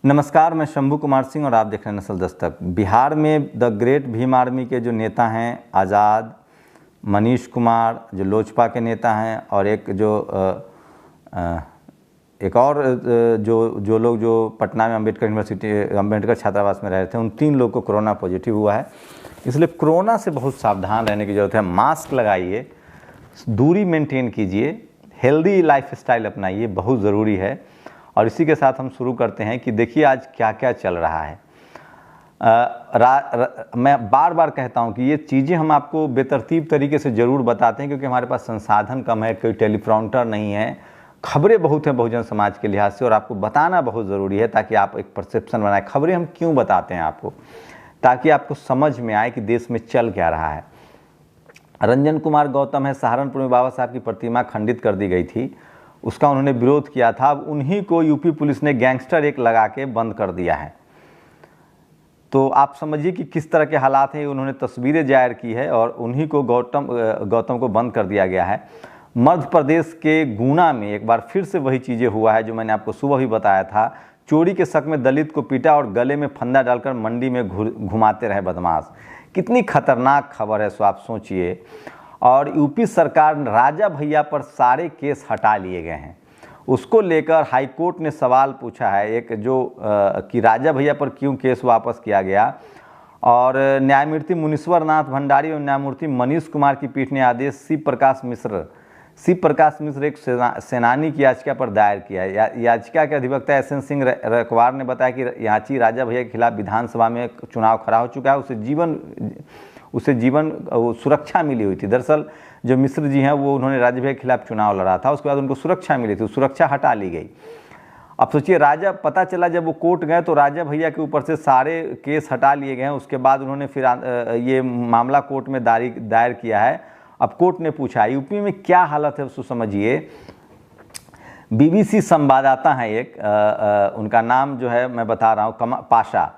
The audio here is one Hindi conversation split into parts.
नमस्कार, मैं शंभू कुमार सिंह और आप देख रहे हैं नस्ल दस्तक। बिहार में द ग्रेट भीम आर्मी के जो नेता हैं आज़ाद, मनीष कुमार जो लोजपा के नेता हैं, और एक और जो लोग जो पटना में अम्बेडकर छात्रावास में रहे थे, उन 3 लोग को कोरोना पॉजिटिव हुआ है। इसलिए कोरोना से बहुत सावधान रहने की ज़रूरत है। मास्क लगाइए, दूरी मेंटेन कीजिए, हेल्दी लाइफस्टाइल अपनाइए, बहुत ज़रूरी है। और इसी के साथ हम शुरू करते हैं कि देखिए आज क्या क्या चल रहा है। मैं बार बार कहता हूं कि ये चीज़ें हम आपको बेतरतीब तरीके से ज़रूर बताते हैं, क्योंकि हमारे पास संसाधन कम है, कोई टेलीप्रॉम्प्टर नहीं है, खबरें बहुत हैं बहुजन समाज के लिहाज से, और आपको बताना बहुत ज़रूरी है ताकि आप एक परसेप्शन बनाएं। खबरें हम क्यों बताते हैं आपको, ताकि आपको समझ में आए कि देश में चल क्या रहा है। रंजन कुमार गौतम है, सहारनपुर में बाबा साहब की प्रतिमा खंडित कर दी गई थी, उसका उन्होंने विरोध किया था। अब उन्हीं को यूपी पुलिस ने गैंगस्टर एक लगा के बंद कर दिया है। तो आप समझिए कि किस तरह के हालात हैं। उन्होंने तस्वीरें जाहिर की है और उन्हीं को गौतम को बंद कर दिया गया है। मध्य प्रदेश के गुना में एक बार फिर से वही चीज़ें हुआ है जो मैंने आपको सुबह भी बताया था। चोरी के शक में दलित को पीटा और गले में फंदा डालकर मंडी में घुमाते रहे बदमाश। कितनी खतरनाक खबर है, सो आप सोचिए। और यूपी सरकार राजा भैया पर सारे केस हटा लिए गए हैं। उसको लेकर हाईकोर्ट ने सवाल पूछा है एक कि राजा भैया पर क्यों केस वापस किया गया। और न्यायमूर्ति मुनीश्वर नाथ भंडारी और न्यायमूर्ति मनीष कुमार की पीठ ने आदेश शिव प्रकाश मिश्र एक सेनानी की याचिका पर दायर किया है। याचिका के अधिवक्ता एसएन सिंह रकवार ने बताया कि याची राजा भैया के खिलाफ विधानसभा में चुनाव खड़ा हो चुका है। उसे जीवन सुरक्षा मिली हुई थी। दरअसल जो मिश्र जी हैं वो उन्होंने राजा भैया के खिलाफ चुनाव लड़ा था, उसके बाद उनको सुरक्षा मिली थी, सुरक्षा हटा ली गई। अब सोचिए, पता चला जब वो कोर्ट गए तो राजा भैया के ऊपर से सारे केस हटा लिए गए हैं। उसके बाद उन्होंने फिर ये मामला कोर्ट में दायर किया है। अब कोर्ट ने पूछा यूपी में क्या हालत है, उसको समझिए। बीबीसी संवाददाता हैं एक, उनका नाम जो है मैं बता रहा हूँ, पाशा,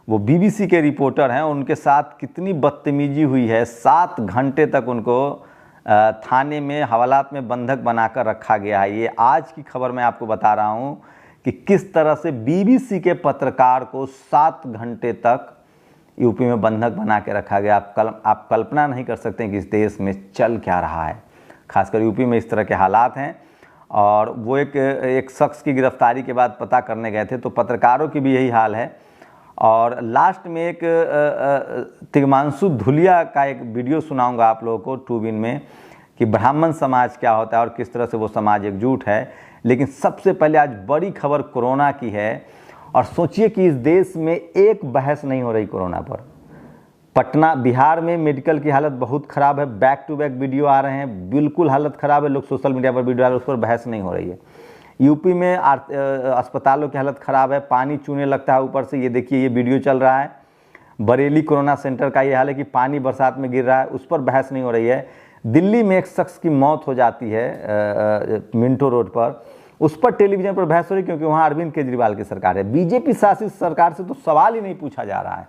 वो बीबीसी के रिपोर्टर हैं। उनके साथ कितनी बदतमीजी हुई है। 7 घंटे तक उनको थाने में हवालात में बंधक बनाकर रखा गया है। ये आज की खबर मैं आपको बता रहा हूँ कि किस तरह से बीबीसी के पत्रकार को 7 घंटे तक यूपी में बंधक बना के रखा गया। आप कल्पना नहीं कर सकते कि इस देश में चल क्या रहा है। खासकर यूपी में इस तरह के हालात हैं। और वो एक शख्स की गिरफ्तारी के बाद पता करने गए थे, तो पत्रकारों की भी यही हाल है। और लास्ट में एक तिग्मांशु धुलिया का एक वीडियो सुनाऊंगा आप लोगों को टूबिन में, कि ब्राह्मण समाज क्या होता है और किस तरह से वो समाज एकजुट है। लेकिन सबसे पहले आज बड़ी खबर कोरोना की है। और सोचिए कि इस देश में एक बहस नहीं हो रही कोरोना पर। पटना बिहार में मेडिकल की हालत बहुत ख़राब है, बैक टू बैक वीडियो आ रहे हैं, बिल्कुल हालत ख़राब है। लोग सोशल मीडिया पर वीडियो आ रहे हैं, उस पर बहस नहीं हो रही है। यूपी में अस्पतालों की हालत ख़राब है, पानी चूने लगता है ऊपर से। ये देखिए, ये वीडियो चल रहा है। बरेली कोरोना सेंटर का ये हाल है कि पानी बरसात में गिर रहा है, उस पर बहस नहीं हो रही है। दिल्ली में एक शख्स की मौत हो जाती है मिंटो रोड पर, उस पर टेलीविज़न पर बहस हो रही, क्योंकि वहाँ अरविंद केजरीवाल की सरकार है। बीजेपी शासित सरकार से तो सवाल ही नहीं पूछा जा रहा है।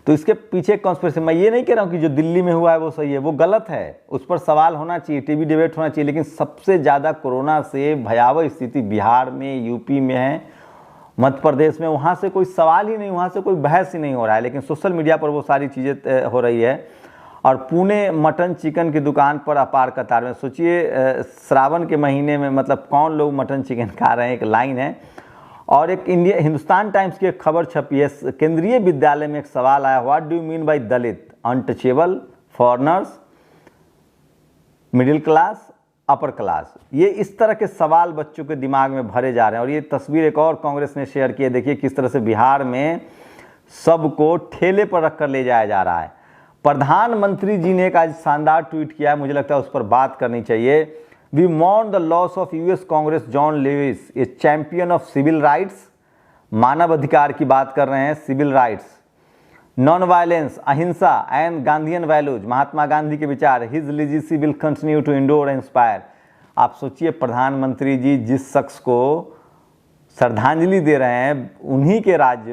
तो इसके पीछे कॉन्स्पिरेसी, मैं ये नहीं कह रहा हूँ कि जो दिल्ली में हुआ है वो सही है, वो गलत है, उस पर सवाल होना चाहिए, टीवी डिबेट होना चाहिए। लेकिन सबसे ज़्यादा कोरोना से भयावह स्थिति बिहार में, यूपी में है, मध्य प्रदेश में। वहाँ से कोई सवाल ही नहीं, वहाँ से कोई बहस ही नहीं हो रहा है। लेकिन सोशल मीडिया पर वो सारी चीज़ें हो रही है। और पुणे मटन चिकन की दुकान पर अपार कतार में। सोचिए, श्रावण के महीने में मतलब कौन लोग मटन चिकन खा रहे हैं, एक लाइन है। और एक हिंदुस्तान टाइम्स की एक खबर छपी है, केंद्रीय विद्यालय में एक सवाल आया, what do you mean by Dalit, untouchable, foreigners, middle class, upper class. ये इस तरह के सवाल बच्चों के दिमाग में भरे जा रहे हैं। और ये तस्वीर एक और कांग्रेस ने शेयर की है। देखिए किस तरह से बिहार में सबको ठेले पर रखकर ले जाया जा रहा है। प्रधानमंत्री जी ने एक आज शानदार ट्वीट किया है, मुझे लगता है उस पर बात करनी चाहिए। We mourn the loss of US Congress John Lewis, a champion of civil rights. मानव अधिकार की बात कर रहे हैं, सिविल राइट्स, नॉन वायलेंस, अहिंसा एंड गांधीयन वैल्यूज, महात्मा गांधी के विचार। His legacy will continue to endure and inspire. आप सोचिए, प्रधानमंत्री जी जिस शख्स को श्रद्धांजलि दे रहे हैं, उन्हीं के राज्य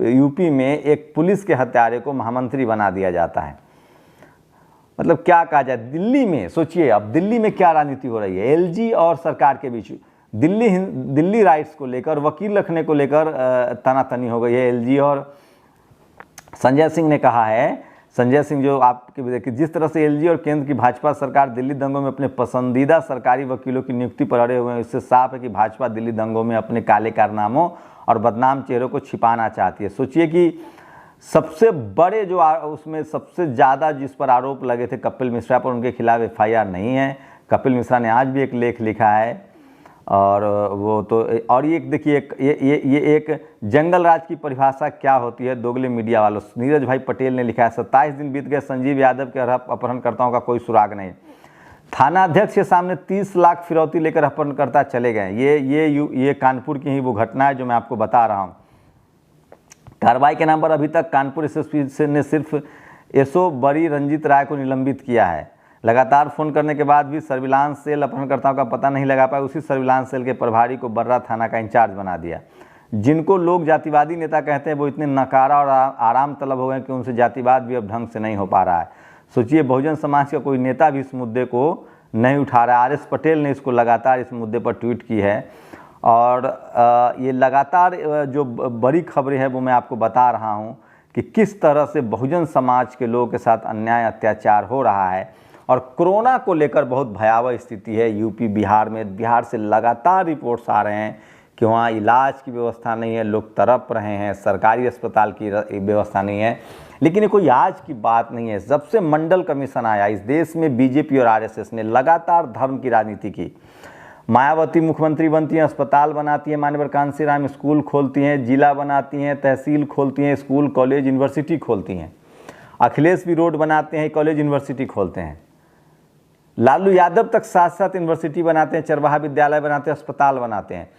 यूपी में एक पुलिस के हत्यारे को महामंत्री बना दिया जाता है। मतलब क्या कहा जाए। दिल्ली में सोचिए, अब दिल्ली में क्या राजनीति हो रही है, एलजी और सरकार के बीच। दिल्ली राइट्स को लेकर, वकील रखने को लेकर तनातनी हो गई है एलजी। और संजय सिंह ने कहा है, संजय सिंह जो आपके देखिए, जिस तरह से एलजी और केंद्र की भाजपा सरकार दिल्ली दंगों में अपने पसंदीदा सरकारी वकीलों की नियुक्ति पर अड़े हुए हैं, इससे साफ है कि भाजपा दिल्ली दंगों में अपने काले कारनामों और बदनाम चेहरों को छिपाना चाहती है। सोचिए कि सबसे बड़े जो उसमें सबसे ज़्यादा जिस पर आरोप लगे थे कपिल मिश्रा पर, उनके खिलाफ एफआईआर नहीं है। कपिल मिश्रा ने आज भी एक लेख लिखा है, और वो तो, और ये देखिए ये एक जंगल राज की परिभाषा क्या होती है दोगले मीडिया वालों। नीरज भाई पटेल ने लिखा है, 27 दिन बीत गए, संजीव यादव के अपहरणकर्ताओं का कोई सुराग नहीं। थाना अध्यक्ष के सामने 30 लाख फिरौती लेकर अपहरणकर्ता चले गए। ये कानपुर की ही वो घटना है जो मैं आपको बता रहा हूँ। कार्रवाई के नाम पर अभी तक कानपुर एसएसपी ने सिर्फ एसओ बरी रंजीत राय को निलंबित किया है। लगातार फोन करने के बाद भी सर्विलांस सेल अपहरणकर्ताओं का पता नहीं लगा पाया। उसी सर्विलांस सेल के प्रभारी को बर्रा थाना का इंचार्ज बना दिया। जिनको लोग जातिवादी नेता कहते हैं वो इतने नकारा और आराम तलब हो गए कि उनसे जातिवाद भी अब ढंग से नहीं हो पा रहा है। सोचिए, बहुजन समाज का कोई नेता भी इस मुद्दे को नहीं उठा रहा है। आरएस पटेल ने इसको लगातार इस मुद्दे पर ट्वीट की है, और ये लगातार जो बड़ी खबरें हैं वो मैं आपको बता रहा हूँ कि किस तरह से बहुजन समाज के लोगों के साथ अन्याय अत्याचार हो रहा है। और कोरोना को लेकर बहुत भयावह स्थिति है यूपी बिहार में। बिहार से लगातार रिपोर्ट्स आ रहे हैं कि वहाँ इलाज की व्यवस्था नहीं है, लोग तड़प रहे हैं, सरकारी अस्पताल की व्यवस्था नहीं है। लेकिन ये कोई आज की बात नहीं है। जब से मंडल कमीशन आया इस देश में, बीजेपी और आरएसएस ने लगातार धर्म की राजनीति की। मायावती मुख्यमंत्री बनती हैं, अस्पताल बनाती हैं, माननीय कांसी राम स्कूल खोलती हैं, जिला बनाती हैं, तहसील खोलती हैं, स्कूल कॉलेज यूनिवर्सिटी खोलती हैं। अखिलेश भी रोड बनाते हैं, कॉलेज यूनिवर्सिटी खोलते हैं। लालू यादव तक साथ साथ यूनिवर्सिटी बनाते हैं, चरवाहा विद्यालय बनाते हैं, अस्पताल बनाते हैं।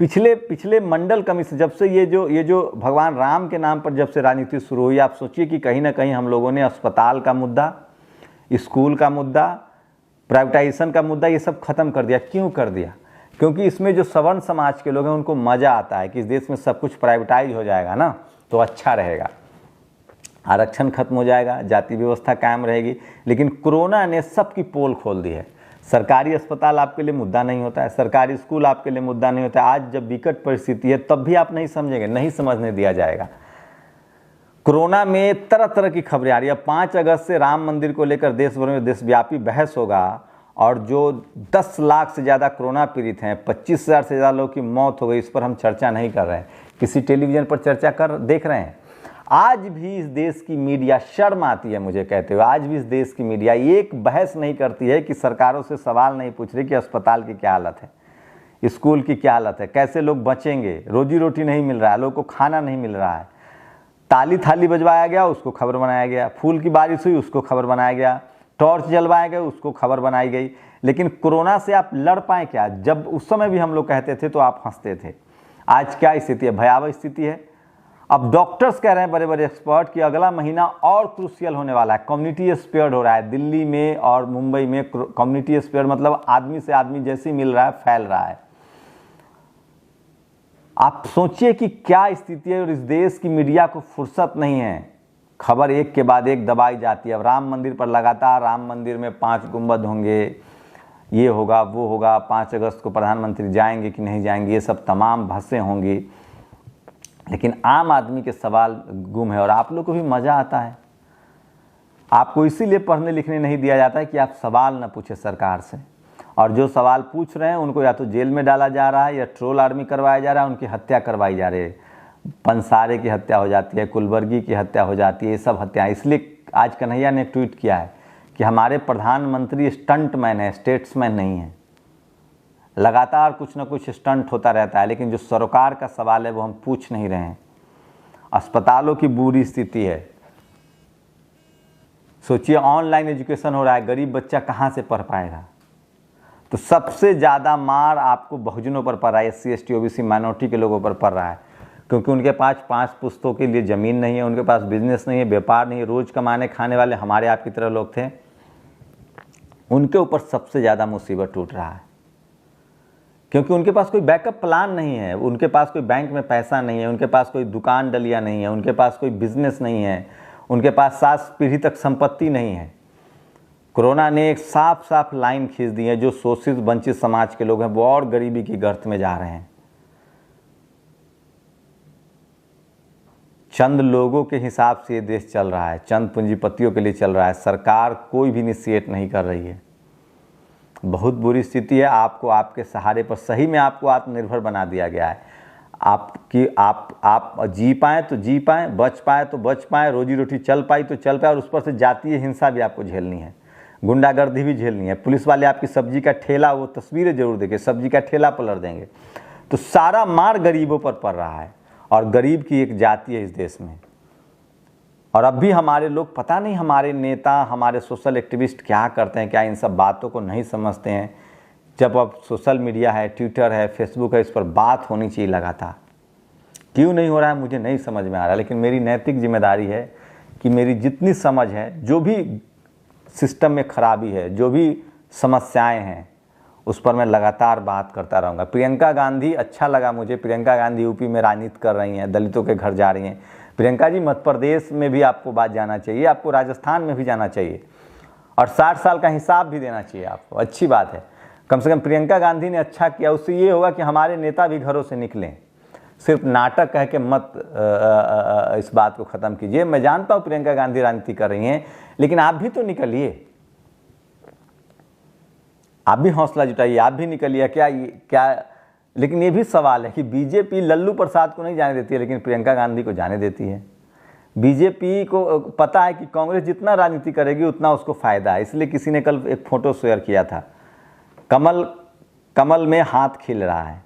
पिछले मंडल कमीशन, जब से ये जो भगवान राम के नाम पर जब से राजनीति शुरू हुई, आप सोचिए कि कहीं ना कहीं हम लोगों ने अस्पताल का मुद्दा, स्कूल का मुद्दा, प्राइवेटाइजेशन का मुद्दा, ये सब खत्म कर दिया। क्यों कर दिया? क्योंकि इसमें जो सवर्ण समाज के लोग हैं उनको मज़ा आता है कि इस देश में सब कुछ प्राइवेटाइज हो जाएगा ना तो अच्छा रहेगा, आरक्षण खत्म हो जाएगा, जाति व्यवस्था कायम रहेगी। लेकिन कोरोना ने सबकी पोल खोल दी है। सरकारी अस्पताल आपके लिए मुद्दा नहीं होता है, सरकारी स्कूल आपके लिए मुद्दा नहीं होता है। आज जब विकट परिस्थिति है तब भी आप नहीं समझेंगे, नहीं समझने दिया जाएगा। कोरोना में तरह तरह की खबरें आ रही है। 5 अगस्त से राम मंदिर को लेकर देश भर में देशव्यापी बहस होगा, और जो 10 लाख से ज़्यादा कोरोना पीड़ित हैं, 25,000 से ज़्यादा लोगों की मौत हो गई, इस पर हम चर्चा नहीं कर रहे हैं। किसी टेलीविज़न पर चर्चा कर देख रहे हैं? आज भी इस देश की मीडिया, शर्म आती है मुझे कहते हुए, आज भी इस देश की मीडिया एक बहस नहीं करती है कि सरकारों से सवाल नहीं पूछ रही कि अस्पताल की क्या हालत है, स्कूल की क्या हालत है, कैसे लोग बचेंगे, रोजी रोटी नहीं मिल रहा है, लोगों को खाना नहीं मिल रहा है। ताली थाली बजवाया गया, उसको खबर बनाया गया। फूल की बारिश हुई, उसको खबर बनाया गया। टॉर्च जलवाए गए, उसको खबर बनाई गई। लेकिन कोरोना से आप लड़ पाए क्या? जब उस समय भी हम लोग कहते थे तो आप हंसते थे। आज क्या स्थिति है? भयावह स्थिति है। अब डॉक्टर्स कह रहे हैं, बड़े बड़े एक्सपर्ट, कि अगला महीना और क्रूशियल होने वाला है। कम्युनिटी स्प्रेड हो रहा है दिल्ली में और मुंबई में। कम्युनिटी स्प्रेड मतलब आदमी से आदमी जैसे ही मिल रहा है फैल रहा है। आप सोचिए कि क्या स्थिति है, और इस देश की मीडिया को फुर्सत नहीं है। खबर एक के बाद एक दबाई जाती है। अब राम मंदिर पर लगातार, राम मंदिर में 5 गुंबद होंगे, ये होगा वो होगा, 5 अगस्त को प्रधानमंत्री जाएंगे कि नहीं जाएंगे, ये सब तमाम बहसें होंगी। लेकिन आम आदमी के सवाल गुम है, और आप लोग को भी मज़ा आता है। आपको इसीलिए पढ़ने लिखने नहीं दिया जाता है कि आप सवाल न पूछे सरकार से, और जो सवाल पूछ रहे हैं उनको या तो जेल में डाला जा रहा है या ट्रोल आर्मी करवाया जा रहा है, उनकी हत्या करवाई जा रही है। पंसारे की हत्या हो जाती है, कुलवर्गी की हत्या हो जाती है, ये सब हत्याएं। इसलिए आज कन्हैया ने ट्वीट किया है कि हमारे प्रधानमंत्री स्टंटमैन है, स्टेट्समैन नहीं है। लगातार कुछ ना कुछ स्टंट होता रहता है, लेकिन जो सरोकार का सवाल है वो हम पूछ नहीं रहे हैं। अस्पतालों की बुरी स्थिति है। सोचिए, ऑनलाइन एजुकेशन हो रहा है, गरीब बच्चा कहाँ से पढ़ पाएगा? तो सबसे ज़्यादा मार आपको बहुजनों पर पड़ रहा है, SC ST OBC माइनॉरिटी के लोगों पर पड़ रहा है, क्योंकि उनके पास 5 पुश्तों के लिए ज़मीन नहीं है, उनके पास बिजनेस नहीं है, व्यापार नहीं है। रोज़ कमाने खाने वाले हमारे आपकी तरह लोग थे, उनके ऊपर सबसे ज़्यादा मुसीबत टूट रहा है, क्योंकि उनके पास कोई बैकअप प्लान नहीं है, उनके पास कोई बैंक में पैसा नहीं है, उनके पास कोई दुकान डलिया नहीं है, उनके पास कोई बिजनेस नहीं है, उनके पास 7 पीढ़ी तक संपत्ति नहीं है। कोरोना ने एक साफ साफ लाइन खींच दी है, जो शोषित वंचित समाज के लोग हैं वो और गरीबी की गर्त में जा रहे हैं। चंद लोगों के हिसाब से ये देश चल रहा है, चंद पूंजीपतियों के लिए चल रहा है। सरकार कोई भी इनिशिएट नहीं कर रही है। बहुत बुरी स्थिति है। आपको आपके सहारे पर सही में आपको आत्मनिर्भर बना दिया गया है। आप जी पाएँ तो जी पाएँ, बच पाए तो बच पाएँ, रोजी रोटी चल पाई तो चल पाए, और उस पर से जातीय हिंसा भी आपको झेलनी है, गुंडागर्दी भी झेलनी है। पुलिस वाले आपकी सब्जी का ठेला, वो तस्वीरें जरूर देखें, सब्जी का ठेला पलट देंगे। तो सारा मार गरीबों पर पड़ रहा है, और गरीब की एक जाति है इस देश में। और अब भी हमारे लोग, पता नहीं हमारे नेता, हमारे सोशल एक्टिविस्ट क्या करते हैं, क्या इन सब बातों को नहीं समझते हैं। जब अब सोशल मीडिया है, ट्विटर है, फेसबुक है, इस पर बात होनी चाहिए लगातार। क्यों नहीं हो रहा है मुझे नहीं समझ में आ रहा, लेकिन मेरी नैतिक जिम्मेदारी है कि मेरी जितनी समझ है, जो भी सिस्टम में खराबी है, जो भी समस्याएं हैं, उस पर मैं लगातार बात करता रहूँगा। प्रियंका गांधी, अच्छा लगा मुझे, प्रियंका गांधी यूपी में राजनीति कर रही हैं, दलितों के घर जा रही हैं। प्रियंका जी, मध्य प्रदेश में भी आपको बात जाना चाहिए, आपको राजस्थान में भी जाना चाहिए, और 60 साल का हिसाब भी देना चाहिए आपको। अच्छी बात है, कम से कम प्रियंका गांधी ने अच्छा किया। उससे ये होगा कि हमारे नेता भी घरों से निकलें। सिर्फ नाटक कह के मत इस बात को ख़त्म कीजिए। मैं जानता हूँ प्रियंका गांधी राजनीति कर रही हैं, लेकिन आप भी तो निकलिए, आप भी हौसला जुटाइए, आप भी निकलिए। क्या लेकिन ये भी सवाल है कि बीजेपी लल्लू प्रसाद को नहीं जाने देती है, लेकिन प्रियंका गांधी को जाने देती है। बीजेपी को पता है कि कांग्रेस जितना राजनीति करेगी उतना उसको फ़ायदा है, इसलिए किसी ने कल एक फ़ोटो शेयर किया था, कमल में हाथ खिल रहा है।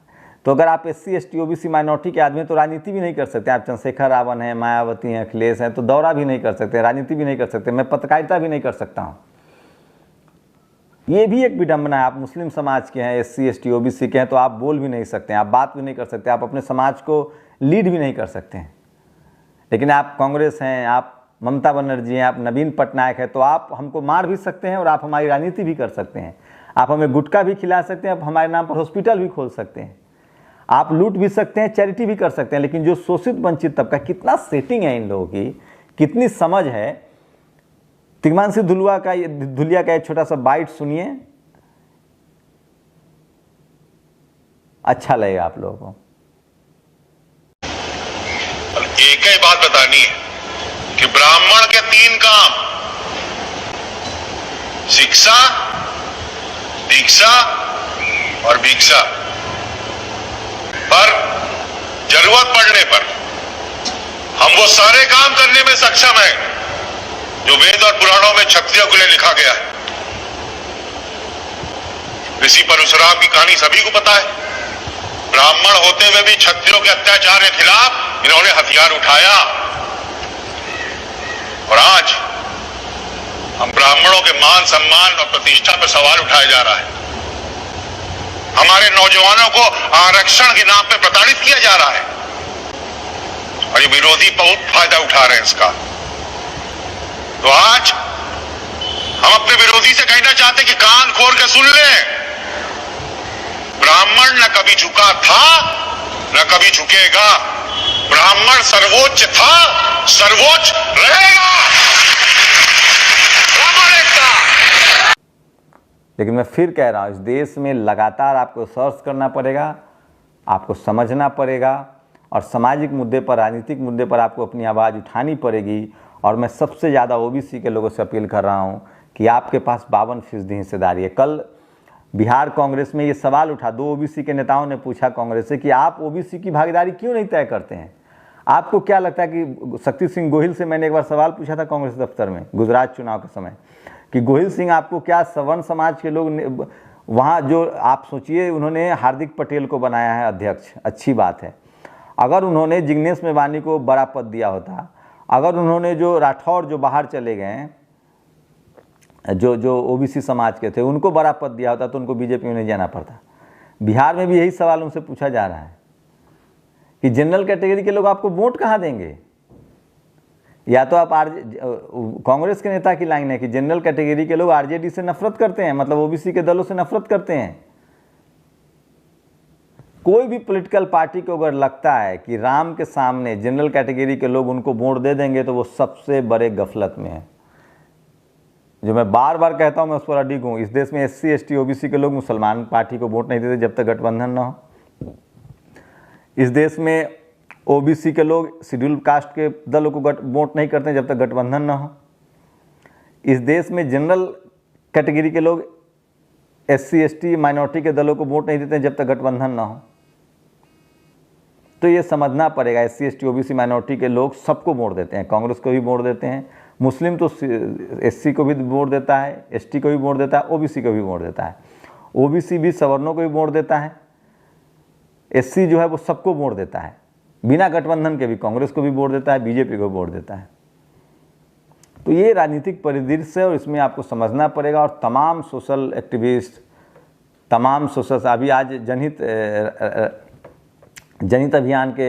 तो अगर आप SC ST OBC माइनॉरिटी के आदमी हैं तो राजनीति भी नहीं कर सकते। आप चंद्रशेखर रावण हैं, मायावती हैं, अखिलेश हैं, तो दौरा भी नहीं कर सकते, राजनीति भी नहीं कर सकते, मैं पत्रकारिता भी नहीं कर सकता हूँ। ये भी एक विडंबना है। आप मुस्लिम समाज के हैं, SC ST OBC के हैं, तो आप बोल भी नहीं सकते हैं, आप बात भी नहीं कर सकते, आप अपने समाज को लीड भी नहीं कर सकते हैं। लेकिन आप कांग्रेस हैं, आप ममता बनर्जी हैं, आप नवीन पटनायक हैं, तो आप हमको मार भी सकते हैं और आप हमारी राजनीति भी कर सकते हैं। आप हमें गुटखा भी खिला सकते हैं, आप हमारे नाम पर हॉस्पिटल भी खोल सकते हैं, आप लूट भी सकते हैं, चैरिटी भी कर सकते हैं। लेकिन जो शोषित वंचित तबका, कितना सेटिंग है इन लोगों की, कितनी समझ है। तिग्मांशु धुलिया का एक छोटा सा बाइट सुनिए, अच्छा लगेगा आप लोगों को। एक ही बात बतानी है कि ब्राह्मण के 3 काम, शिक्षा, दीक्षा और भिक्षा, पर जरूरत पड़ने पर हम वो सारे काम करने में सक्षम हैं जो वेद और पुराणों में क्षत्रियों के लिए लिखा गया है। ऋषि परशुराम की कहानी सभी को पता है। ब्राह्मण होते हुए भी क्षत्रियों के अत्याचार के खिलाफ इन्होंने हथियार उठाया, और आज हम ब्राह्मणों के मान सम्मान और प्रतिष्ठा पर सवाल उठाया जा रहा है। हमारे नौजवानों को आरक्षण के नाम पे प्रताड़ित किया जा रहा है, और ये विरोधी बहुत फायदा उठा रहे हैं इसका। तो आज हम अपने विरोधी से कहना चाहते हैं कि कान खोल के सुन लें, ब्राह्मण न कभी झुका था न कभी झुकेगा। ब्राह्मण सर्वोच्च था, सर्वोच्च रहेगा। ब्राह्मण एकता। लेकिन मैं फिर कह रहा हूँ, इस देश में लगातार आपको सर्च करना पड़ेगा, आपको समझना पड़ेगा, और सामाजिक मुद्दे पर, राजनीतिक मुद्दे पर आपको अपनी आवाज़ उठानी पड़ेगी। और मैं सबसे ज़्यादा OBC के लोगों से अपील कर रहा हूँ कि आपके पास 52% हिस्सेदारी है। कल बिहार कांग्रेस में ये सवाल उठा, 2 OBC के नेताओं ने पूछा कांग्रेस से कि आप OBC की भागीदारी क्यों नहीं तय करते हैं। आपको क्या लगता है कि शक्ति सिंह गोहिल से मैंने एक बार सवाल पूछा था कांग्रेस दफ्तर में गुजरात चुनाव के समय, कि गोहिल सिंह आपको क्या सवर्ण समाज के लोग वहाँ, जो आप सोचिए उन्होंने हार्दिक पटेल को बनाया है अध्यक्ष, अच्छी बात है। अगर उन्होंने जिग्नेश मेवानी को बड़ा पद दिया होता, अगर उन्होंने जो राठौर जो बाहर चले गए, जो OBC समाज के थे, उनको बड़ा पद दिया होता तो उनको बीजेपी में नहीं जाना पड़ता। बिहार में भी यही सवाल उनसे पूछा जा रहा है कि जनरल कैटेगरी के लोग आपको वोट कहाँ देंगे। या तो आप कांग्रेस के नेता की लाइन है कि जनरल कैटेगरी के लोग RJD से नफरत करते हैं, मतलब OBC के दलों से नफरत करते हैं। कोई भी पॉलिटिकल पार्टी को अगर लगता है कि राम के सामने जनरल कैटेगरी के लोग उनको वोट दे देंगे, तो वो सबसे बड़े गफलत में है। जो मैं बार बार कहता हूं, मैं उस पर अडिग हूं, इस देश में SC ST OBC के लोग मुसलमान पार्टी को वोट नहीं देते जब तक गठबंधन ना हो। इस देश में OBC के लोग शेड्यूल कास्ट के दलों को वोट नहीं करते जब तक गठबंधन ना हो। इस देश में जनरल कैटेगरी के लोग SC ST माइनॉरिटी के दलों को वोट नहीं देते जब तक गठबंधन ना हो। तो ये समझना पड़ेगा, SC ST OBC माइनॉरिटी के लोग सबको वोट देते हैं, कांग्रेस को भी वोट देते हैं, मुस्लिम तो SC को भी वोट देता है, ST को भी वोट देता है, OBC को भी वोट देता है, OBC भी सवर्णों को भी वोट देता है, SC जो है वो सबको वोट देता है, बिना गठबंधन के भी कांग्रेस को भी वोट देता है, BJP को वोट देता है। तो ये राजनीतिक परिदृश्य है और इसमें आपको समझना पड़ेगा। और तमाम सोशल एक्टिविस्ट, तमाम सोशल, अभी आज जनहित अभियान के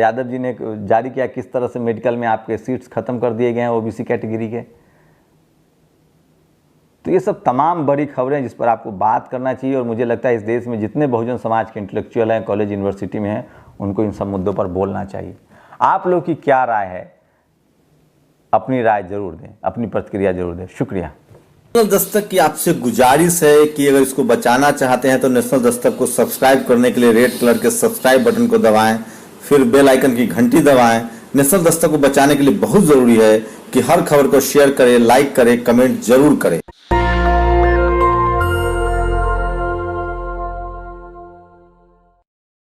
यादव जी ने जारी किया किस तरह से मेडिकल में आपके सीट्स खत्म कर दिए गए हैं OBC कैटेगरी के। तो ये सब तमाम बड़ी खबरें जिस पर आपको बात करना चाहिए और मुझे लगता है इस देश में जितने बहुजन समाज के इंटेलेक्चुअल हैं, कॉलेज यूनिवर्सिटी में हैं, उनको इन सब मुद्दों पर बोलना चाहिए। आप लोग की क्या राय है, अपनी राय जरूर दें, अपनी प्रतिक्रिया जरूर दें। शुक्रिया। नेशनल दस्तक की आपसे गुजारिश है कि अगर इसको बचाना चाहते हैं तो नेशनल दस्तक को सब्सक्राइब करने के लिए रेड कलर के सब्सक्राइब बटन को दबाएं, फिर बेल आइकन की घंटी दबाएं। नेशनल दस्तक को बचाने के लिए बहुत जरूरी है कि हर खबर को शेयर करें, लाइक करें, कमेंट जरूर करें।